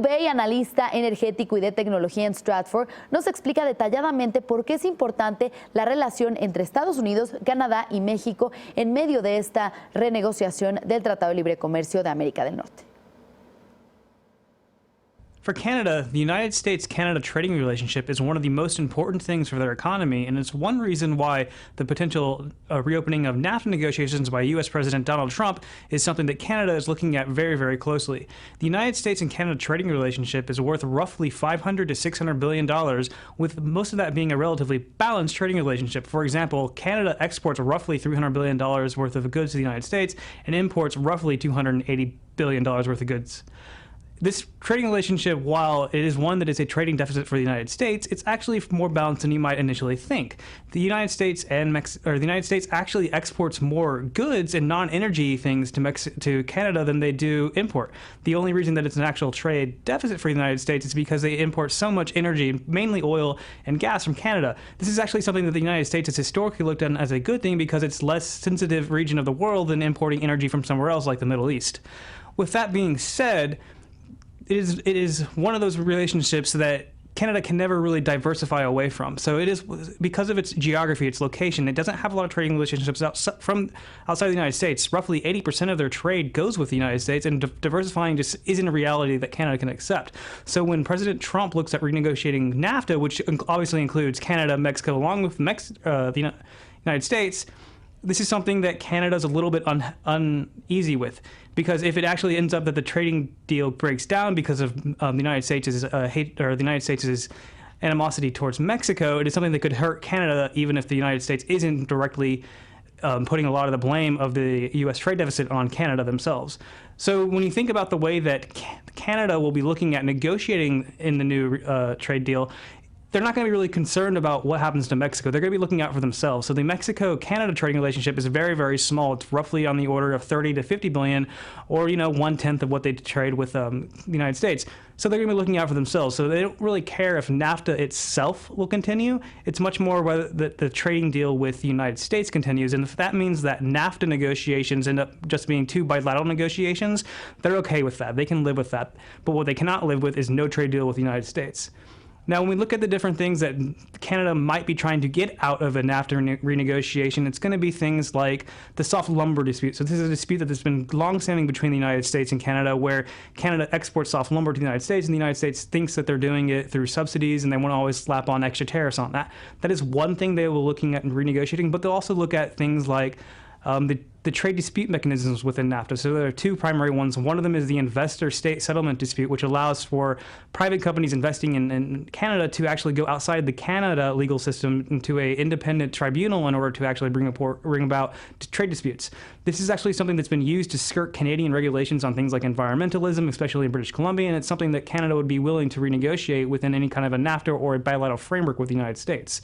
Bey, analista energético y de tecnología en Stratfor, nos explica detalladamente por qué es importante la relación entre Estados Unidos, Canadá y México en medio de esta renegociación del Tratado de Libre Comercio de América del Norte. For Canada, the United States-Canada trading relationship is one of the most important things for their economy, and it's one reason why the potential reopening of NAFTA negotiations by U.S. President Donald Trump is something that Canada is looking at very, very closely. The United States and Canada trading relationship is worth roughly $500 to $600 billion, with most of that being a relatively balanced trading relationship. For example, Canada exports roughly $300 billion worth of goods to the United States and imports roughly $280 billion worth of goods. This trading relationship, while it is one that is a trading deficit for the United States, it's actually more balanced than you might initially think. The United States the United States actually exports more goods and non-energy things to Canada than they do import. The only reason that it's an actual trade deficit for the United States is because they import so much energy, mainly oil and gas, from Canada. This is actually something that the United States has historically looked at as a good thing because it's less sensitive region of the world than importing energy from somewhere else like the Middle East. With that being said, it is one of those relationships that Canada can never really diversify away from. So it is, because of its geography, its location, it doesn't have a lot of trading relationships from outside the United States. Roughly 80% of their trade goes with the United States, and diversifying just isn't a reality that Canada can accept. So when President Trump looks at renegotiating NAFTA, which obviously includes Canada, Mexico, along with the United States, this is something that Canada's a little bit uneasy with, because if it actually ends up that the trading deal breaks down because of the United States' the United States' animosity towards Mexico, it is something that could hurt Canada, even if the United States isn't directly putting a lot of the blame of the U.S. trade deficit on Canada themselves. So when you think about the way that Canada will be looking at negotiating in the new trade deal, they're not going to be really concerned about what happens to Mexico. They're going to be looking out for themselves. So the Mexico-Canada trading relationship is very, very small. It's roughly on the order of 30 to 50 billion, or 1/10 of what they trade with the United States. So they're going to be looking out for themselves. So they don't really care if NAFTA itself will continue. It's much more whether the trading deal with the United States continues. And if that means that NAFTA negotiations end up just being two bilateral negotiations, they're okay with that. They can live with that. But what they cannot live with is no trade deal with the United States. Now, when we look at the different things that Canada might be trying to get out of a NAFTA renegotiation, it's going to be things like the soft lumber dispute. So this is a dispute that has been long-standing between the United States and Canada, where Canada exports soft lumber to the United States, and the United States thinks that they're doing it through subsidies, and they want to always slap on extra tariffs on that. That is one thing they will looking at in renegotiating, but they'll also look at things like the trade dispute mechanisms within NAFTA. So there are two primary ones. One of them is the investor-state settlement dispute, which allows for private companies investing in Canada to actually go outside the Canada legal system into an independent tribunal in order to actually bring about trade disputes. This is actually something that's been used to skirt Canadian regulations on things like environmentalism, especially in British Columbia, and it's something that Canada would be willing to renegotiate within any kind of a NAFTA or a bilateral framework with the United States.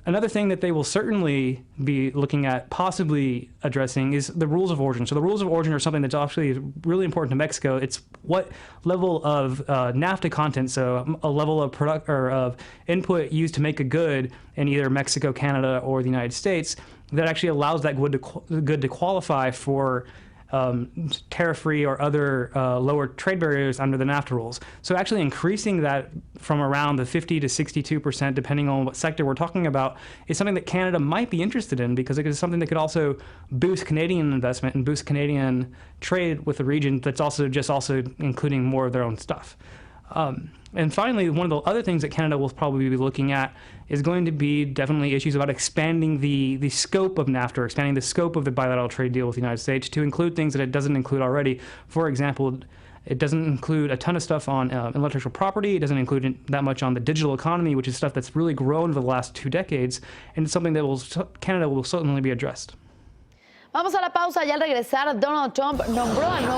Another thing that they will certainly be looking at possibly addressing is the rules of origin. So the rules of origin are something that's actually really important to Mexico. It's what level of NAFTA content, so a level of product or of input used to make a good in either Mexico, Canada, or the United States, that actually allows that good to qualify for tariff-free or other lower trade barriers under the NAFTA rules. So actually increasing that from around the 50 to 62%, depending on what sector we're talking about, is something that Canada might be interested in, because it is something that could also boost Canadian investment and boost Canadian trade with the region that's also including more of their own stuff. And finally, one of the other things that Canada will probably be looking at is going to be definitely issues about expanding the scope of NAFTA, or expanding the scope of the bilateral trade deal with the United States to include things that it doesn't include already. For example, it doesn't include a ton of stuff on intellectual property. It doesn't include that much on the digital economy, which is stuff that's really grown over the last 2 decades, and it's something that Canada will certainly be addressed. Vamos a la pausa y al regresar, Donald Trump nombró al nuevo